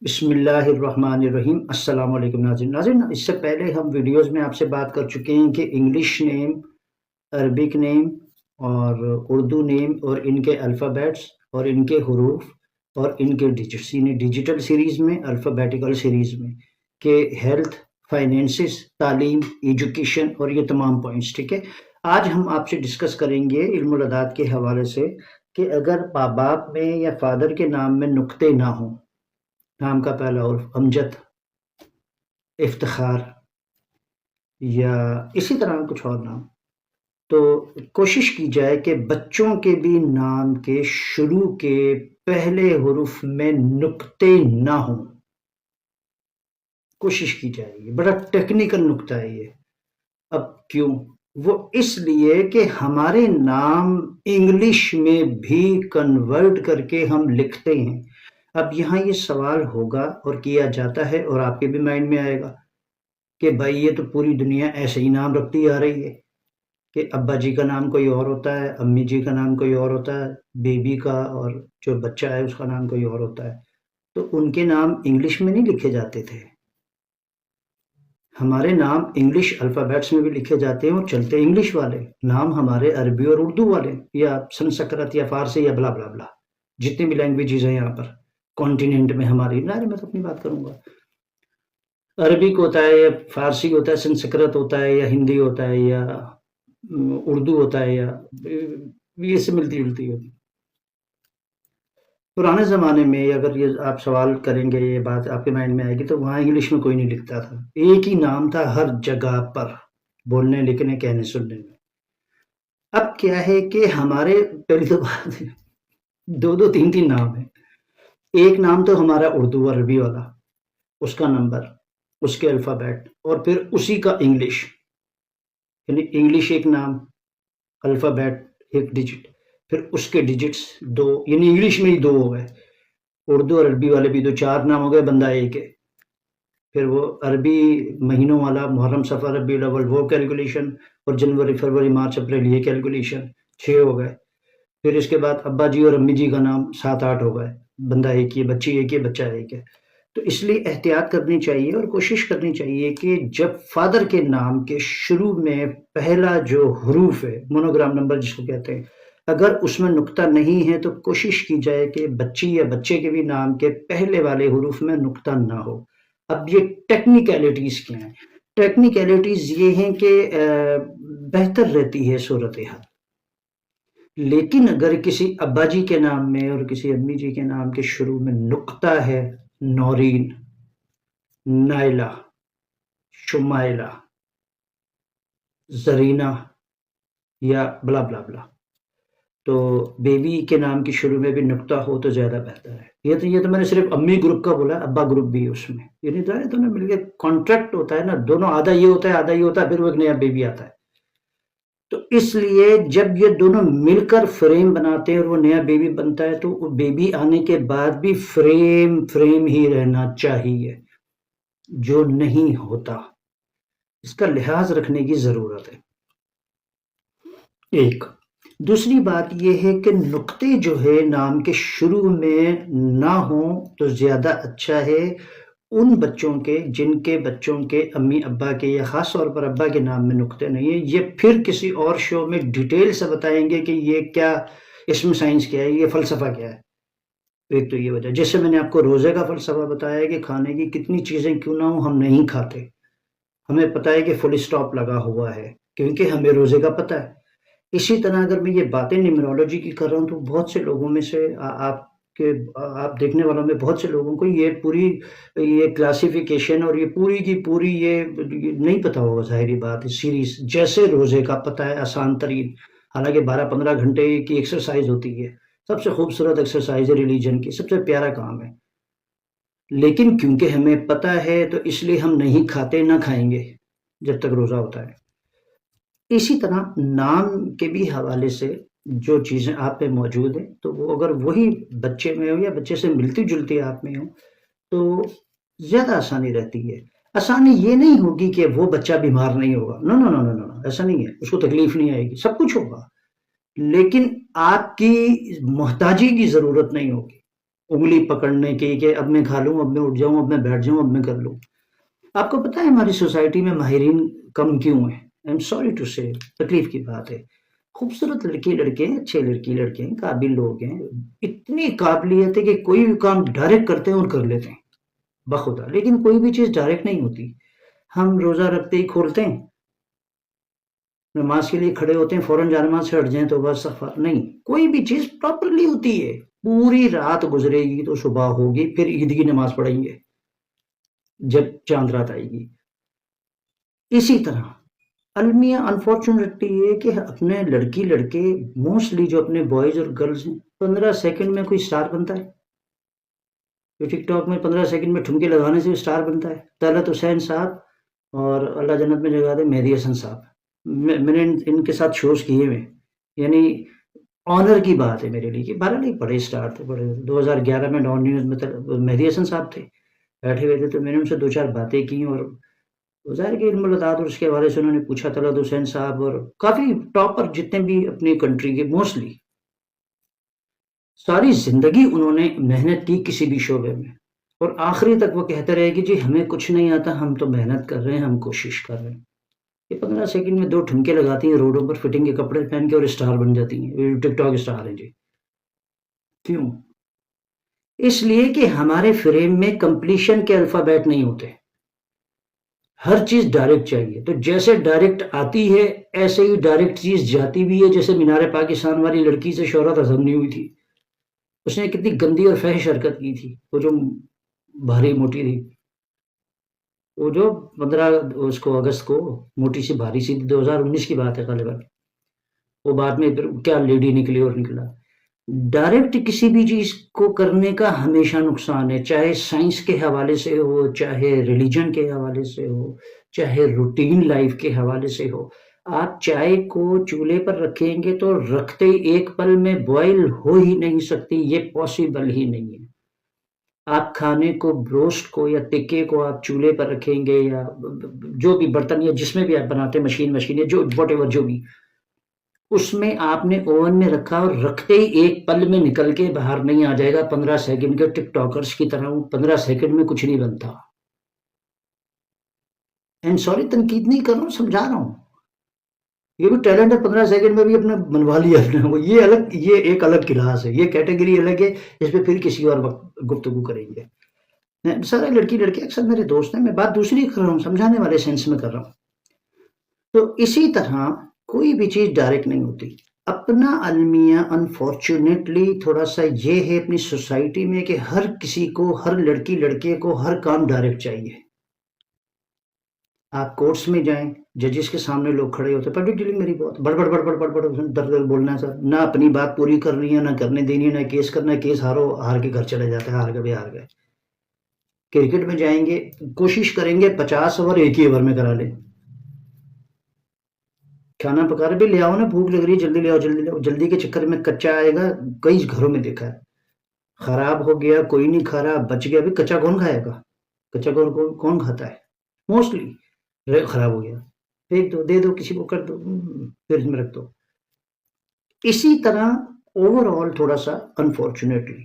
بسم اللہ الرحمن الرحیم۔ السلام علیکم ناظرین، اس سے پہلے ہم ویڈیوز میں آپ سے بات کر چکے ہیں کہ انگلش نیم، عربک نیم اور اردو نیم اور ان کے الفابیٹس اور ان کے حروف اور ان کے ڈیجٹس، یعنی ڈیجیٹل سیریز میں، الفابیٹیکل سیریز میں، کہ ہیلتھ، فائنینسز، تعلیم، ایجوکیشن اور یہ تمام پوائنٹس، ٹھیک ہے۔ آج ہم آپ سے ڈسکس کریں گے علم الاعداد کے حوالے سے کہ اگر باپ میں یا فادر کے نام میں نقطے نہ ہوں، نام کا پہلا حرف امجد، افتخار یا اسی طرح کچھ اور نام، تو کوشش کی جائے کہ بچوں کے بھی نام کے شروع کے پہلے حروف میں نقطے نہ ہوں۔ کوشش کی جائے، یہ بڑا ٹیکنیکل نقطہ ہے یہ۔ اب کیوں؟ وہ اس لیے کہ ہمارے نام انگلش میں بھی کنورٹ کر کے ہم لکھتے ہیں۔ اب یہاں یہ سوال ہوگا اور کیا جاتا ہے اور آپ کے بھی مائنڈ میں آئے گا کہ بھائی یہ تو پوری دنیا ایسے ہی نام رکھتی آ رہی ہے کہ ابا جی کا نام کوئی اور ہوتا ہے، امی جی کا نام کوئی اور ہوتا ہے، بیبی کا اور جو بچہ ہے اس کا نام کوئی اور ہوتا ہے، تو ان کے نام انگلش میں نہیں لکھے جاتے تھے۔ ہمارے نام انگلش الفابیٹس میں بھی لکھے جاتے ہیں اور چلتے انگلش والے نام ہمارے عربی اور اردو والے یا سنسکرت یا فارسی یا بلا بلا بلا، جتنی بھی لینگویجز ہیں یہاں پر کانٹیننٹ میں ہماری، میں تو اپنی بات کروں گا، عربک ہوتا ہے یا فارسی ہوتا ہے، سنسکرت ہوتا ہے یا ہندی ہوتا ہے یا اردو ہوتا ہے، یا یہ سے ملتی جلتی ہوتی۔ پرانے زمانے میں اگر یہ آپ سوال کریں گے، یہ بات آپ کے مائنڈ میں آئے گی، تو وہاں انگلش میں کوئی نہیں لکھتا تھا، ایک ہی نام تھا ہر جگہ پر، بولنے لکھنے کہنے سننے میں۔ اب کیا ہے کہ ہمارے پہلی تو بات دو دو تین تین نام ہیں۔ ایک نام تو ہمارا اردو عربی والا، اس کا نمبر، اس کے الفابیٹ، اور پھر اسی کا انگلش، یعنی انگلش ایک نام، الفابیٹ ایک ڈیجٹ، پھر اس کے ڈیجٹس دو، یعنی انگلش میں ہی دو ہو گئے۔ اردو اور عربی والے بھی دو، چار نام ہو گئے، بندہ ایک ہے۔ پھر وہ عربی مہینوں والا محرم صفر ربیع الاول وہ کیلکولیشن، اور جنوری فروری مارچ اپریل یہ کیلکولیشن، 6 ہو گئے۔ پھر اس کے بعد ابا جی اور امی جی کا نام 7 8 ہو گئے، بندہ ایک ہی ہے، بچی ایک ہے، بچہ ایک ہے۔ تو اس لیے احتیاط کرنی چاہیے اور کوشش کرنی چاہیے کہ جب فادر کے نام کے شروع میں پہلا جو حروف ہے، مونوگرام نمبر جس کو کہتے ہیں، اگر اس میں نقطہ نہیں ہے تو کوشش کی جائے کہ بچی یا بچے کے بھی نام کے پہلے والے حروف میں نقطہ نہ ہو۔ اب یہ ٹیکنیکلٹیز کیا ہیں؟ ٹیکنیکلٹیز یہ ہیں کہ بہتر رہتی ہے صورتحال، لیکن اگر کسی ابا جی کے نام میں اور کسی امی جی کے نام کے شروع میں نقطہ ہے، نورین، نائلہ، شمائلہ، زرینہ یا بلا بلا بلا، تو بیوی کے نام کی شروع میں بھی نقطہ ہو تو زیادہ بہتر ہے۔ یہ تو میں نے صرف امی گروپ کا بولا، ابا گروپ بھی ہے اس میں، یعنی دونوں مل کے کانٹریکٹ ہوتا ہے نا، دونوں آدھا یہ ہوتا ہے آدھا یہ ہوتا ہے، پھر وہ ایک نیا بیبی آتا ہے۔ تو اس لیے جب یہ دونوں مل کر فریم بناتے ہیں اور وہ نیا بیبی بنتا ہے، تو وہ بیبی آنے کے بعد بھی فریم ہی رہنا چاہیے، جو نہیں ہوتا، اس کا لحاظ رکھنے کی ضرورت ہے۔ ایک دوسری بات یہ ہے کہ نقطے جو ہے نام کے شروع میں نہ ہوں تو زیادہ اچھا ہے ان بچوں کے جن کے بچوں کے امی ابا کے یا خاص طور پر ابا کے نام میں نقطے نہیں ہیں۔ یہ پھر کسی اور شو میں ڈیٹیل سے بتائیں گے کہ یہ کیا، اس میں سائنس کیا ہے، یہ فلسفہ کیا ہے۔ ایک تو یہ وجہ، جیسے میں نے آپ کو روزے کا فلسفہ بتایا کہ کھانے کی کتنی چیزیں کیوں نہ ہوں ہم نہیں کھاتے، ہمیں پتہ ہے کہ فل اسٹاپ لگا ہوا ہے کیونکہ ہمیں روزے کا پتہ ہے۔ اسی طرح اگر میں یہ باتیں نیمرولوجی کی کر رہا ہوں تو بہت سے لوگوں میں سے آپ دیکھنے والوں میں بہت سے لوگوں کو یہ پوری یہ کلاسیفیکیشن اور یہ پوری کی پوری یہ نہیں پتہ ہوگا، ظاہری بات ہے۔ سیریز جیسے روزے کا پتہ ہے آسان ترین، حالانکہ 12 15 گھنٹے کی ایکسرسائز ہوتی ہے، سب سے خوبصورت ایکسرسائز ہے ریلیجن کی، سب سے پیارا کام ہے، لیکن کیونکہ ہمیں پتہ ہے تو اس لیے ہم نہیں کھاتے، نہ کھائیں گے جب تک روزہ ہوتا ہے۔ اسی طرح نام کے بھی حوالے سے جو چیزیں آپ پہ موجود ہیں، تو وہ اگر وہی بچے میں ہو یا بچے سے ملتی جلتی آپ میں ہو تو زیادہ آسانی رہتی ہے۔ آسانی یہ نہیں ہوگی کہ وہ بچہ بیمار نہیں ہوگا، نو نو نو نو نو، ایسا نہیں ہے، اس کو تکلیف نہیں آئے گی، سب کچھ ہوگا، لیکن آپ کی محتاجی کی ضرورت نہیں ہوگی۔ انگلی پکڑنے کی کہ اب میں کھا لوں، اب میں اٹھ جاؤں، اب میں بیٹھ جاؤں، اب میں کر لوں۔ آپ کو پتہ ہے ہماری سوسائٹی میں ماہرین کم کیوں ہیں؟ آئی ایم سوری ٹو سے، تکلیف کی بات ہے۔ خوبصورت لڑکی لڑکے ہیں، اچھے لڑکی لڑکے ہیں، قابل لوگ ہیں، اتنی قابلیت ہے کہ کوئی بھی کام ڈائریکٹ کرتے ہیں اور کر لیتے ہیں بخدا، لیکن کوئی بھی چیز ڈائریکٹ نہیں ہوتی۔ ہم روزہ رکھتے ہی کھولتے ہیں، نماز کے لیے کھڑے ہوتے ہیں، فوراً جانماز سے ہٹ جائیں تو بس نہیں، کوئی بھی چیز پراپرلی ہوتی ہے۔ پوری رات گزرے گی تو صبح ہوگی، پھر عید کی نماز پڑھیں گے جب چاند رات آئے گی۔ اسی طرح المیہ انفارچونیٹلی یہ کہ اپنے لڑکی لڑکے موسٹلی جو اپنے بوائز اور گرلز ہیں 15 سیکنڈ میں کوئی سٹار بنتا ہے۔ ٹک ٹاک میں 15 سیکنڈ میں ٹھمکے لگانے سے سٹار بنتا ہے۔ طلعت حسین صاحب اور اللہ جنت میں جگہ دے مہدی حسن صاحب، میں نے ان کے ساتھ شوز کیے ہوئے، یعنی آنر کی بات ہے میرے لیے کہ بہرحال ایک بڑے اسٹار تھے، بڑے 2011 میں ڈان نیوز میں مہدی حسن صاحب تھے، بیٹھے ہوئے تھے، تو میں نے ان سے 2-4 باتیں کی اور ظاہر کہ علم العطاء اور اس کے حوالے سے انہوں نے پوچھا۔ طلعت حسین صاحب اور کافی ٹاپر جتنے بھی اپنی کنٹری کے، موسٹلی ساری زندگی انہوں نے محنت کی کسی بھی شعبے میں، اور آخری تک وہ کہتے رہے کہ جی ہمیں کچھ نہیں آتا، ہم تو محنت کر رہے ہیں، ہم کوشش کر رہے ہیں۔ یہ 15 سیکنڈ میں 2 ٹھمکے لگاتی ہیں روڈوں پر فٹنگ کے کپڑے پہن کے اور اسٹار بن جاتی ہیں، ٹک ٹاک اسٹار ہیں جی۔ کیوں؟ اس لیے کہ ہمارے فریم میں کمپلیشن کے الفابیٹ نہیں ہوتے، ہر چیز ڈائریکٹ چاہیے، تو جیسے ڈائریکٹ آتی ہے ایسے ہی ڈائریکٹ چیز جاتی بھی ہے۔ جیسے مینار پاکستان والی لڑکی سے شہرت حسن نہیں ہوئی تھی، اس نے کتنی گندی اور فحش حرکت کی تھی، وہ جو بھاری موٹی تھی، وہ جو 15 اگست کو موٹی سی بھاری سی، 2019 کی بات ہے غالباً، وہ بعد میں پھر کیا لیڈی نکلی اور نکلا۔ ڈائریکٹ کسی بھی چیز کو کرنے کا ہمیشہ نقصان ہے، چاہے سائنس کے حوالے سے ہو، چاہے ریلیجن کے حوالے سے ہو، چاہے روٹین لائف کے حوالے سے ہو۔ آپ چائے کو چولہے پر رکھیں گے تو رکھتے ایک پل میں بوائل ہو ہی نہیں سکتی، یہ پاسبل ہی نہیں ہے۔ آپ کھانے کو، بروسٹ کو یا ٹکے کو آپ چولہے پر رکھیں گے یا جو بھی برتن یا جس میں بھی آپ بناتے ہیں، مشین یا جو واٹ ایور جو بھی، اس میں آپ نے اوون میں رکھا اور رکھتے ہی ایک پل میں نکل کے باہر نہیں آ جائے گا۔ 15 سیکنڈ کے ٹک ٹاکرز کی طرح 15 سیکنڈ میں کچھ نہیں بنتا۔ اینڈ سوری، تنقید نہیں کر رہا ہوں، سمجھا رہا ہوں، یہ بھی ٹیلنٹ ہے، 15 سیکنڈ میں بھی اپنے بنوا لیا اپنے، یہ الگ، یہ ایک الگ کلاس ہے، یہ کیٹیگری الگ ہے، اس پہ پھر کسی اور وقت گفتگو کریں گے۔ سارے لڑکی لڑکے اکثر میرے دوست ہیں، میں بات دوسری کر رہا ہوں، سمجھانے والے سینس میں کر رہا ہوں۔ تو اسی طرح کوئی بھی چیز ڈائریکٹ نہیں ہوتی۔ اپنا المیہ انفارچونیٹلی تھوڑا سا یہ ہے اپنی سوسائٹی میں کہ ہر کسی کو، ہر لڑکی لڑکے کو ہر کام ڈائریکٹ چاہیے۔ آپ کورٹس میں جائیں، ججز کے سامنے لوگ کھڑے ہوتے، پبلک ڈیلنگ میری بہت بڑ بڑ بڑ بڑ بڑ بڑ در در بولنا ہے سر، نہ اپنی بات پوری کرنی ہے، نہ کرنے دینی ہے، نہ کیس کرنا ہے، کیس ہارو، ہار کے گھر چلے جاتے ہیں، ہار گئے ہار گئے۔ کرکٹ میں جائیں گے، کوشش کریں گے 50 اوور ایک ہی اوور میں کرا لیں۔ کھانا پکا رہے بھی لے آؤ نا، بھوک لگ رہی ہے، جلدی لے آؤ، جلدی لے آؤ، جلدی کے چکر میں کچا آئے گا، کئی گھروں میں دیکھا ہے، خراب ہو گیا، کوئی نہیں کھا رہا، بچ گیا، بھی کچا کون کھائے گا؟ کچا کون کھاتا ہے؟ موسٹلی خراب ہو گیا، پھینک دو، دے دو، کسی کو کر دو، فریج میں رکھ دو۔ اسی طرح اوور آل تھوڑا سا انفارچونیٹلی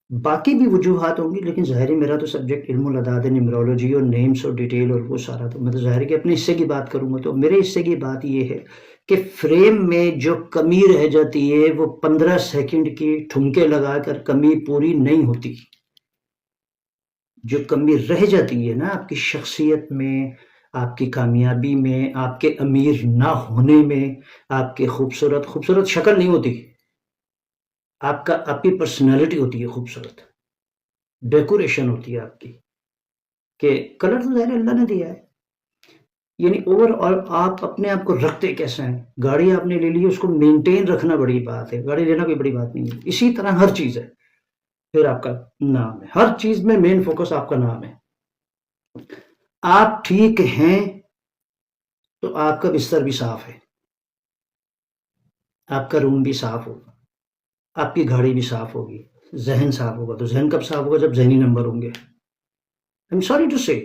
باقی بھی وجوہات ہوں گی، لیکن ظاہر ہے میرا تو سبجیکٹ علم الاعداد ہے، نیمرولوجی اور نیمز اور ڈیٹیل اور وہ سارا، تو میں تو ظاہر ہے کہ اپنے حصے کی بات کروں گا۔ تو میرے حصے کی بات یہ ہے کہ فریم میں جو کمی رہ جاتی ہے وہ 15 سیکنڈ کی ٹھمکے لگا کر کمی پوری نہیں ہوتی۔ جو کمی رہ جاتی ہے نا آپ کی شخصیت میں، آپ کی کامیابی میں، آپ کے امیر نہ ہونے میں، آپ کے خوبصورت شکل نہیں ہوتی، آپ کی پرسنالٹی ہوتی ہے خوبصورت، ڈیکوریشن ہوتی ہے آپ کی، کہ کلر تو ظاہر اللہ نے دیا ہے، یعنی اوور آل آپ اپنے آپ کو رکھتے کیسے ہیں۔ گاڑی آپ نے لے لی، اس کو مینٹین رکھنا بڑی بات ہے، گاڑی لینا کوئی بڑی بات نہیں ہے، اسی طرح ہر چیز ہے۔ پھر آپ کا نام ہے، ہر چیز میں مین فوکس آپ کا نام ہے۔ آپ ٹھیک ہیں تو آپ کا بستر بھی صاف ہے، آپ کا روم بھی صاف ہوگا، آپ کی گاڑی بھی صاف ہوگی، ذہن صاف ہوگا۔ تو ذہن کب صاف ہوگا؟ جب ذہنی نمبر ہوں گے۔ I'm sorry to say،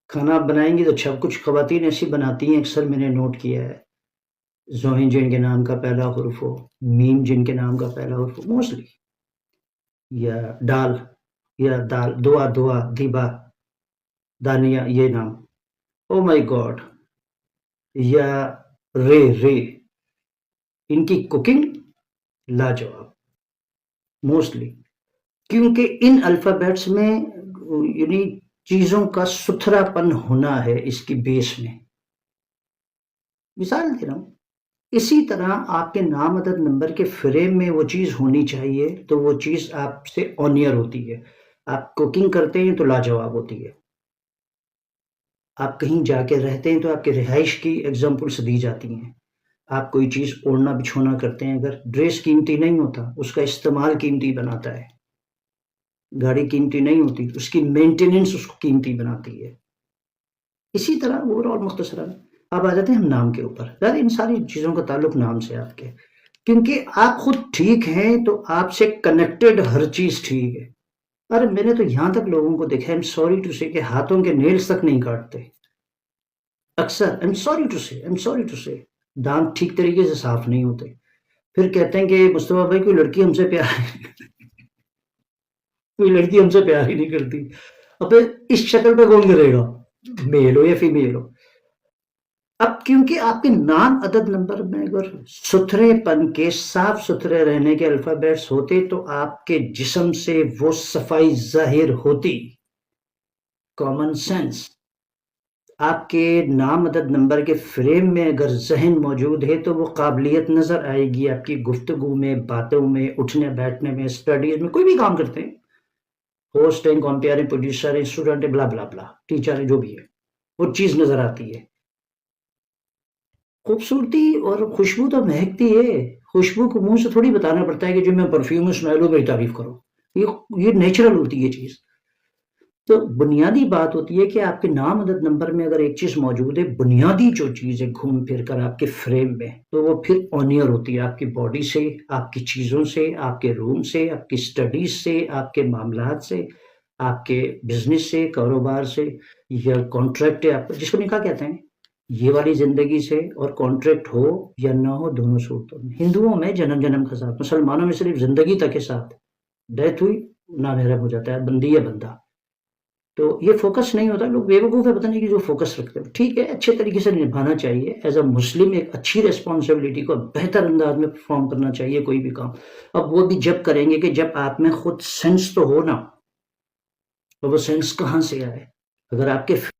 کھانا آپ بنائیں گے تو اچھا، کچھ خواتین ایسی بناتی ہیں، اکثر میں نے نوٹ کیا ہے، زوہن جن کے نام کا پہلا حرف ہو، میم جن کے نام کا پہلا حرف ہو، موسٹلی یا ڈال یا دال، دعا دعا دیبا دانیہ یہ نام، او مائی گاڈ، یا رے رے، ان کی کوکنگ لاجواب موسٹلی، کیونکہ ان الفابیٹس میں یعنی چیزوں کا ستھرا پن ہونا ہے اس کی بیس میں. مثال دے رہا ہوں، اسی طرح آپ کے نام عدد نمبر کے فریم میں وہ چیز ہونی چاہیے تو وہ چیز آپ سے آنیئر ہوتی ہے. آپ کوکنگ کرتے ہیں تو لاجواب ہوتی ہے. آپ کہیں جا کے رہتے ہیں تو آپ کے رہائش کی ایگزامپلس دی جاتی ہیں. آپ کوئی چیز اوڑھنا بچھونا کرتے ہیں، اگر ڈریس قیمتی نہیں ہوتا اس کا استعمال قیمتی بناتا ہے. گاڑی قیمتی نہیں ہوتی اس کی مینٹیننس اس کو قیمتی بناتی ہے. اسی طرح اوور آل مختصراً اب آ جاتے ہیں ہم نام کے اوپر. یار ان ساری چیزوں کا تعلق نام سے آپ کے، کیونکہ آپ خود ٹھیک ہیں تو آپ سے کنیکٹڈ ہر چیز ٹھیک ہے. ارے میں نے تو یہاں تک لوگوں کو دیکھا ہے سوری ٹو سے کہ ہاتھوں کے نیلز تک نہیں کاٹتے. اکثر سوری ٹو سے دانت ٹھیک طریقے سے صاف نہیں ہوتے، پھر کہتے ہیں کہ مصطفیٰ بھائی کوئی لڑکی ہم سے پیار کوئی لڑکی ہم سے پیار ہی نہیں کرتی. اب اس شکل پہ کون کرے گا، میل ہو یا فیمیل ہو. اب کیونکہ آپ کے نام عدد نمبر میں اگر ستھرے پن کے صاف ستھرے رہنے کے الفابیٹس ہوتے تو آپ کے جسم سے وہ صفائی ظاہر ہوتی. Common sense. آپ کے نام عدد نمبر کے فریم میں اگر ذہن موجود ہے تو وہ قابلیت نظر آئے گی آپ کی گفتگو میں، باتوں میں، اٹھنے بیٹھنے میں، اسٹڈیز میں، کوئی بھی کام کرتے ہیں، ہوسٹ ہیں، کمپیئر ہیں، پروڈیوسر ہیں، اسٹوڈنٹ ہیں، بلا بلا بلا، ٹیچر ہیں، جو بھی ہے وہ چیز نظر آتی ہے. خوبصورتی اور خوشبو تو مہکتی ہے. خوشبو کو منہ سے تھوڑی بتانا پڑتا ہے کہ جو میں پرفیوم اسمیل ہوں میری تعریف کرو. یہ نیچرل ہوتی ہے چیز. تو بنیادی بات ہوتی ہے کہ آپ کے نام عدد نمبر میں اگر ایک چیز موجود ہے، بنیادی جو چیز ہے گھوم پھر کر آپ کے فریم میں، تو وہ پھر آنیئر ہوتی ہے آپ کی باڈی سے، آپ کی چیزوں سے، آپ کے روم سے، آپ کی اسٹڈیز سے، آپ کے معاملات سے، آپ کے بزنس سے، کاروبار سے، یا کانٹریکٹ ہے آپ کا جس کو نکاح کہتے ہیں، یہ والی زندگی سے. اور کانٹریکٹ ہو یا نہ ہو دونوں صورتوں میں. ہندوؤں میں جنم جنم کا ساتھ، مسلمانوں میں صرف زندگی تک کے ساتھ، ڈیتھ ہوئی نامحرم ہو جاتا ہے، بندی یا بندہ. تو یہ فوکس نہیں ہوتا. لوگ بیوقوف ہے پتہ نہیں کہ جو فوکس رکھتے ہیں. ٹھیک ہے، اچھے طریقے سے نبھانا چاہیے ایز اے مسلم. ایک اچھی ریسپانسبلٹی کو بہتر انداز میں پرفارم کرنا چاہیے کوئی بھی کام. اب وہ بھی جب کریں گے کہ جب آپ میں خود سینس تو ہو نا. اور وہ سینس کہاں سے آئے؟ اگر آپ کے